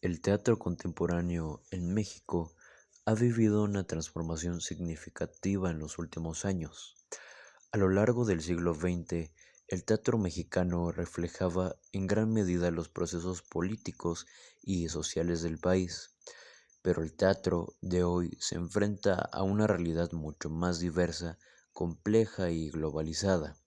El teatro contemporáneo en México ha vivido una transformación significativa en los últimos años. A lo largo del siglo XX, el teatro mexicano reflejaba en gran medida los procesos políticos y sociales del país, pero el teatro de hoy se enfrenta a una realidad mucho más diversa, compleja y globalizada.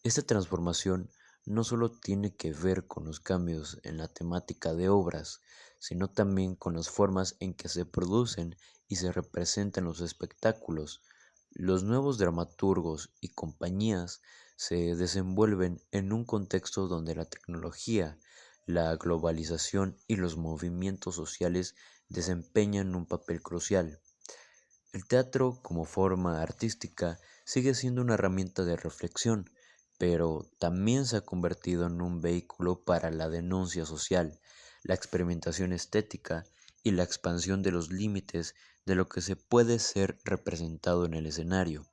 Esta transformación no solo tiene que ver con los cambios en la temática de obras, sino también con las formas en que se producen y se representan los espectáculos. Los nuevos dramaturgos y compañías se desenvuelven en un contexto donde la tecnología, la globalización y los movimientos sociales desempeñan un papel crucial. El teatro como forma artística sigue siendo una herramienta de reflexión, pero también se ha convertido en un vehículo para la denuncia social, la experimentación estética y la expansión de los límites de lo que se puede ser representado en el escenario.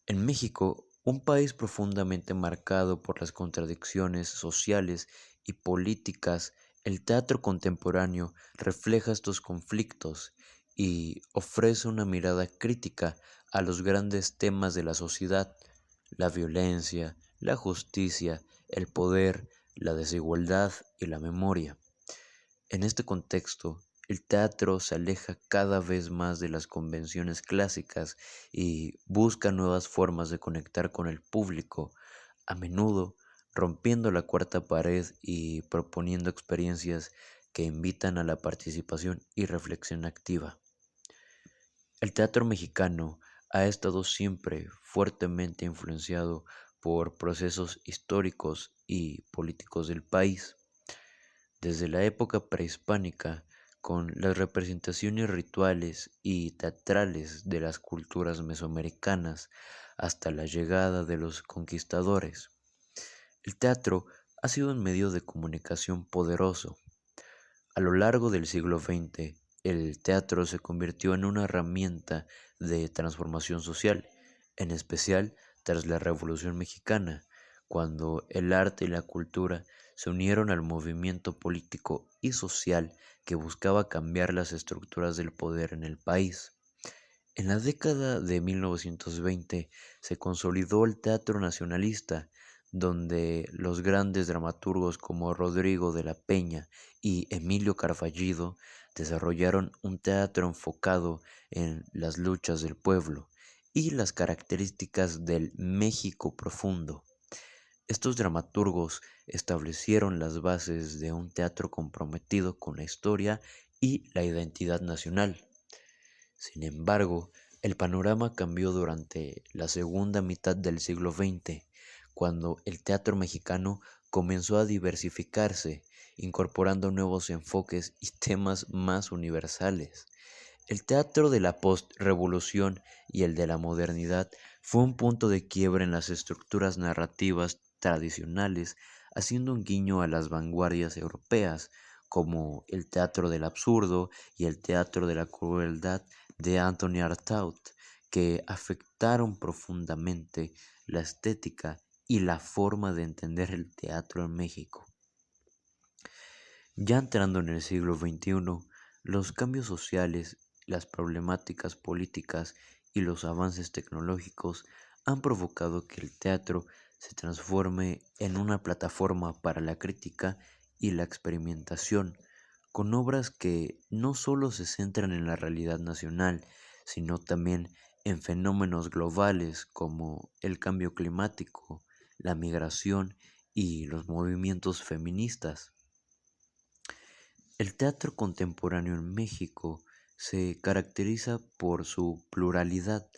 En México, un país profundamente marcado por las contradicciones sociales y políticas, el teatro contemporáneo refleja estos conflictos y ofrece una mirada crítica a los grandes temas de la sociedad: la violencia, la justicia, el poder, la desigualdad y la memoria. En este contexto, el teatro se aleja cada vez más de las convenciones clásicas y busca nuevas formas de conectar con el público, a menudo rompiendo la cuarta pared y proponiendo experiencias que invitan a la participación y reflexión activa. El teatro mexicano ha estado siempre fuertemente influenciado por procesos históricos y políticos del país. Desde la época prehispánica, con las representaciones rituales y teatrales de las culturas mesoamericanas, hasta la llegada de los conquistadores, el teatro ha sido un medio de comunicación poderoso. A lo largo del siglo XX, el teatro se convirtió en una herramienta de transformación social, en especial tras la Revolución Mexicana, cuando el arte y la cultura se unieron al movimiento político y social que buscaba cambiar las estructuras del poder en el país. En la década de 1920 se consolidó el teatro nacionalista, donde los grandes dramaturgos como Rodrigo de la Peña y Emilio Carballido desarrollaron un teatro enfocado en las luchas del pueblo y las características del México profundo. Estos dramaturgos establecieron las bases de un teatro comprometido con la historia y la identidad nacional. Sin embargo, el panorama cambió durante la segunda mitad del siglo XX, cuando el teatro mexicano comenzó a diversificarse, incorporando nuevos enfoques y temas más universales. El teatro de la postrevolución y el de la modernidad fue un punto de quiebre en las estructuras narrativas tradicionales, haciendo un guiño a las vanguardias europeas, como el teatro del absurdo y el teatro de la crueldad de Anthony Artaud, que afectaron profundamente la estética y la forma de entender el teatro en México. Ya entrando en el siglo XXI, los cambios sociales, las problemáticas políticas y los avances tecnológicos han provocado que el teatro se transforme en una plataforma para la crítica y la experimentación, con obras que no solo se centran en la realidad nacional, sino también en fenómenos globales como el cambio climático, la migración y los movimientos feministas. El teatro contemporáneo en México se caracteriza por su pluralidad.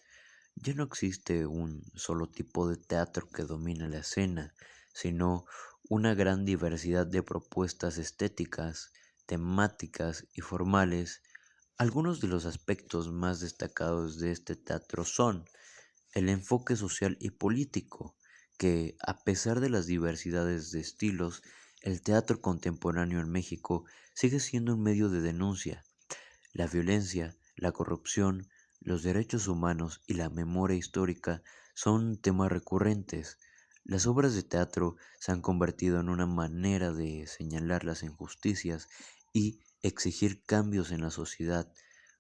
Ya no existe un solo tipo de teatro que domine la escena, sino una gran diversidad de propuestas estéticas, temáticas y formales. Algunos de los aspectos más destacados de este teatro son el enfoque social y político, que a pesar de las diversidades de estilos, el teatro contemporáneo en México sigue siendo un medio de denuncia. La violencia, la corrupción, los derechos humanos y la memoria histórica son temas recurrentes. Las obras de teatro se han convertido en una manera de señalar las injusticias y exigir cambios en la sociedad.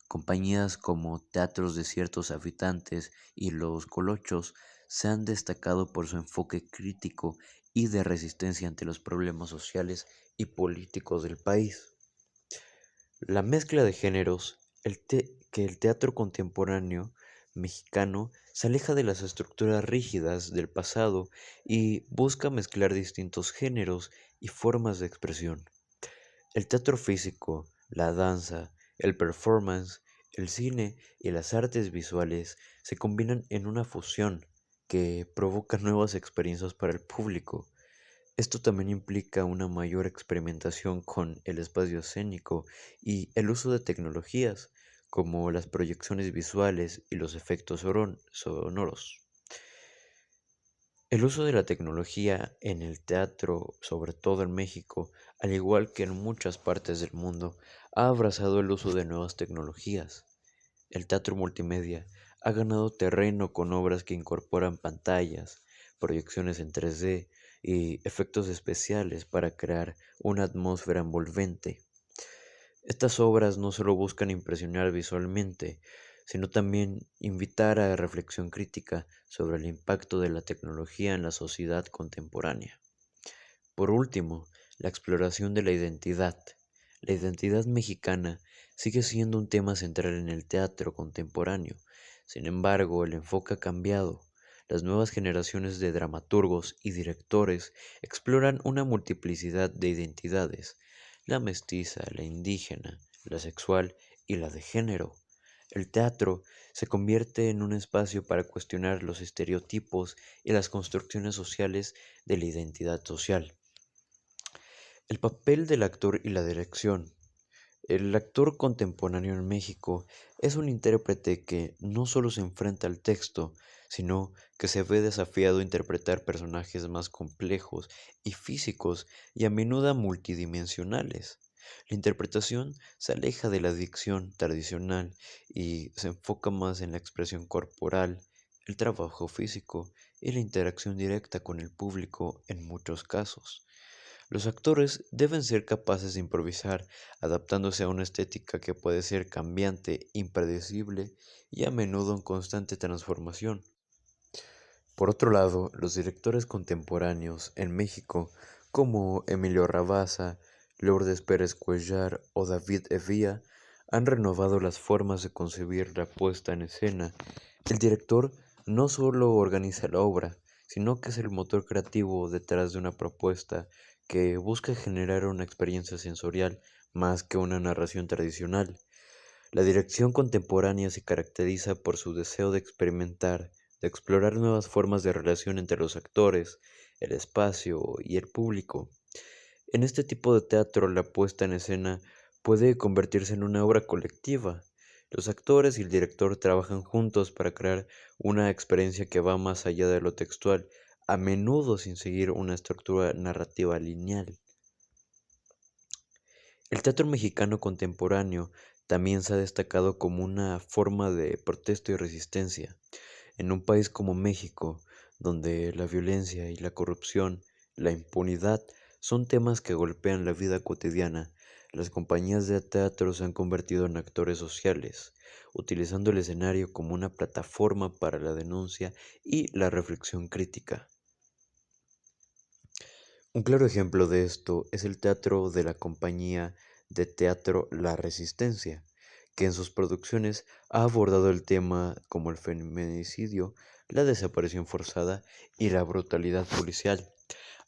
Compañías como Teatros de Ciertos Habitantes y Los Colochos se han destacado por su enfoque crítico y de resistencia ante los problemas sociales y políticos del país. La mezcla de géneros, que el teatro contemporáneo mexicano se aleja de las estructuras rígidas del pasado y busca mezclar distintos géneros y formas de expresión. El teatro físico, la danza, el performance, el cine y las artes visuales se combinan en una fusión que provoca nuevas experiencias para el público. Esto también implica una mayor experimentación con el espacio escénico y el uso de tecnologías como las proyecciones visuales y los efectos sonoros. El uso de la tecnología en el teatro, sobre todo en México, al igual que en muchas partes del mundo, ha abrazado el uso de nuevas tecnologías. El teatro multimedia ha ganado terreno con obras que incorporan pantallas, proyecciones en 3D y efectos especiales para crear una atmósfera envolvente. Estas obras no solo buscan impresionar visualmente, sino también invitar a reflexión crítica sobre el impacto de la tecnología en la sociedad contemporánea. Por último, la exploración de la identidad. La identidad mexicana sigue siendo un tema central en el teatro contemporáneo. Sin embargo, el enfoque ha cambiado. Las nuevas generaciones de dramaturgos y directores exploran una multiplicidad de identidades, la mestiza, la indígena, la sexual y la de género. El teatro se convierte en un espacio para cuestionar los estereotipos y las construcciones sociales de la identidad social. El papel del actor y la dirección. El actor contemporáneo en México es un intérprete que no solo se enfrenta al texto, sino que se ve desafiado a interpretar personajes más complejos y físicos y a menudo multidimensionales. La interpretación se aleja de la dicción tradicional y se enfoca más en la expresión corporal, el trabajo físico y la interacción directa con el público en muchos casos. Los actores deben ser capaces de improvisar, adaptándose a una estética que puede ser cambiante, impredecible y a menudo en constante transformación. Por otro lado, los directores contemporáneos en México, como Emilio Rabasa, Lourdes Pérez Cuellar o David Evía, han renovado las formas de concebir la puesta en escena. El director no solo organiza la obra, sino que es el motor creativo detrás de una propuesta que busca generar una experiencia sensorial más que una narración tradicional. La dirección contemporánea se caracteriza por su deseo de experimentar, de explorar nuevas formas de relación entre los actores, el espacio y el público. En este tipo de teatro, la puesta en escena puede convertirse en una obra colectiva. Los actores y el director trabajan juntos para crear una experiencia que va más allá de lo textual, a menudo sin seguir una estructura narrativa lineal. El teatro mexicano contemporáneo también se ha destacado como una forma de protesta y resistencia. En un país como México, donde la violencia y la corrupción, la impunidad son temas que golpean la vida cotidiana, las compañías de teatro se han convertido en actores sociales, utilizando el escenario como una plataforma para la denuncia y la reflexión crítica. Un claro ejemplo de esto es el teatro de la compañía de teatro La Resistencia, que en sus producciones ha abordado el tema como el feminicidio, la desaparición forzada y la brutalidad policial.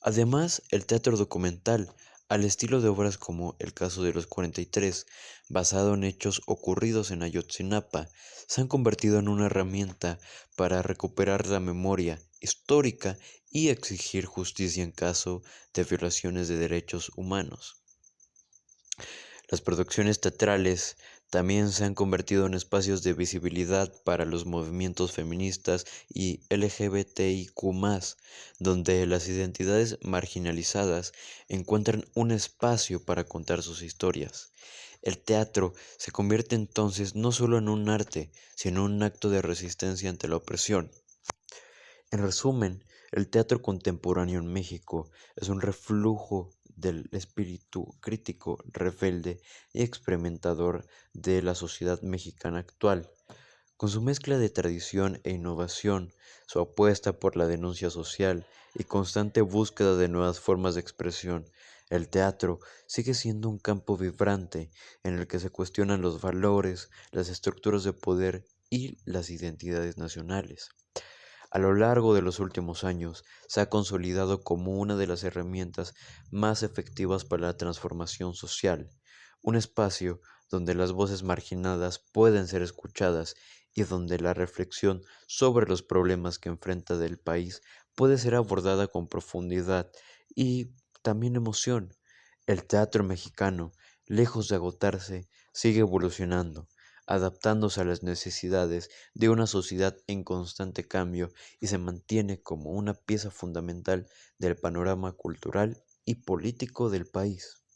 Además, el teatro documental, al estilo de obras como El caso de los 43, basado en hechos ocurridos en Ayotzinapa, se han convertido en una herramienta para recuperar la memoria histórica y exigir justicia en caso de violaciones de derechos humanos. Las producciones teatrales también se han convertido en espacios de visibilidad para los movimientos feministas y LGBTIQ+, donde las identidades marginalizadas encuentran un espacio para contar sus historias. El teatro se convierte entonces no solo en un arte, sino en un acto de resistencia ante la opresión. En resumen, El teatro contemporáneo en México es un reflujo del espíritu crítico, rebelde y experimentador de la sociedad mexicana actual. Con su mezcla de tradición e innovación, su apuesta por la denuncia social y constante búsqueda de nuevas formas de expresión, el teatro sigue siendo un campo vibrante en el que se cuestionan los valores, las estructuras de poder y las identidades nacionales. A lo largo de los últimos años, se ha consolidado como una de las herramientas más efectivas para la transformación social, un espacio donde las voces marginadas pueden ser escuchadas y donde la reflexión sobre los problemas que enfrenta el país puede ser abordada con profundidad y también emoción. El teatro mexicano, lejos de agotarse, sigue evolucionando, adaptándose a las necesidades de una sociedad en constante cambio y se mantiene como una pieza fundamental del panorama cultural y político del país.